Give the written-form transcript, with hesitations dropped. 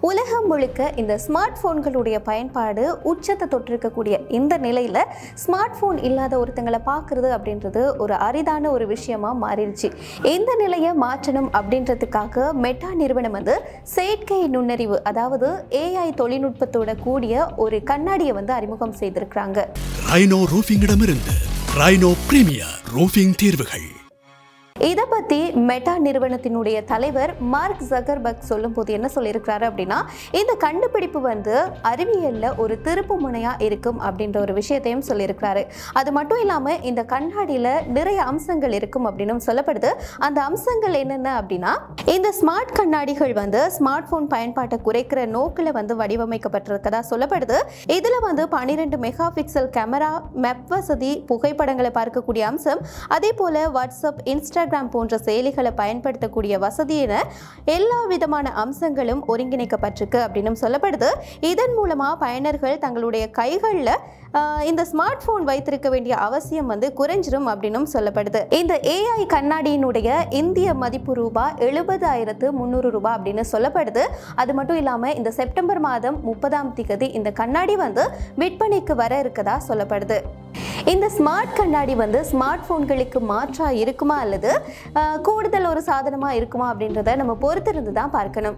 உலகம் முழுக்க இந்த ஸ்மார்ட் போன்களுடைய பயன்பாடு உச்சத்தை தொட்டிருக்கக்கூடிய இந்த நிலையில் ஸ்மார்ட் போன் இல்லாத ஒருத்தங்களை பார்க்குறது அப்படின்றது ஒரு அரிதான ஒரு விஷயமா மாறிடுச்சு. இந்த நிலையை மாற்றணும் அப்படின்றதுக்காக மெட்டா நிறுவனம் செயற்கை நுண்ணறிவு, அதாவது AI தொழில்நுட்பத்தோட கூடிய ஒரு கண்ணாடியை அறிமுகம் செய்திருக்கிறாங்க. ரைனோ ரூஃபிங்கிடமிருந்து ரைனோ பிரீமியர் ரூஃபிங் தீர்வுகள். இதை பற்றி மெட்டா நிறுவனத்தினுடைய தலைவர் மார்க் ஜக்கர்பர்க் சொல்லும்போது என்ன சொல்லியிருக்கிறாரு அப்படின்னா, இந்த கண்டுபிடிப்பு அறிவியலில் ஒரு திருப்பு முனையாக இருக்கும் அப்படின்ற ஒரு விஷயத்தையும் சொல்லியிருக்கிறாரு. அது மட்டும் இல்லாமல் இந்த கண்ணாடியில் நிறைய அம்சங்கள் இருக்கும் அப்படின்னு சொல்லப்படுது. அந்த அம்சங்கள் என்னென்ன அப்படின்னா, இந்த ஸ்மார்ட் கண்ணாடிகள் ஸ்மார்ட் போன் பயன்பாட்டை குறைக்கிற நோக்கில் வடிவமைக்கப்பட்டிருக்கதா சொல்லப்படுது. இதில் 12 மெகா பிக்சல் கேமரா, மெப் வசதி, புகைப்படங்களை பார்க்கக்கூடிய அம்சம், அதே போல் வாட்ஸ்அப், இன்ஸ்டாகிராம் போன்ற செயலிகளை பயன்படுத்தக்கூடிய வசதி என எல்லா விதமான அம்சங்களும் ஒருங்கிணைக்கப்பட்டிருக்கு அப்படின்னு சொல்லப்படுது. இதன் மூலமா பயனர்கள் தங்களுடைய கைகளில் இந்த ஸ்மார்ட் போன் வைத்திருக்க வேண்டிய அவசியம் குறைஞ்சிரும் அப்படின்னு சொல்லப்படுது. இந்த AI கண்ணாடியினுடைய இந்திய மதிப்பு ரூபாய் 70,300 அப்படின்னு சொல்லப்படுது. அது மட்டும் இல்லாமல் இந்த செப்டம்பர் மாதம் 30ஆம் தேதி இந்த கண்ணாடி விற்பனைக்கு வர இருக்கதா சொல்லப்படுது. இந்த ஸ்மார்ட் கண்ணாடி ஸ்மார்ட் போன்களுக்கு மாற்றா இருக்குமா அல்லது கூடுதல் ஒரு சாதனமா இருக்குமா அப்படின்றத நம்ம பொறுத்திருந்து தான் பார்க்கணும்.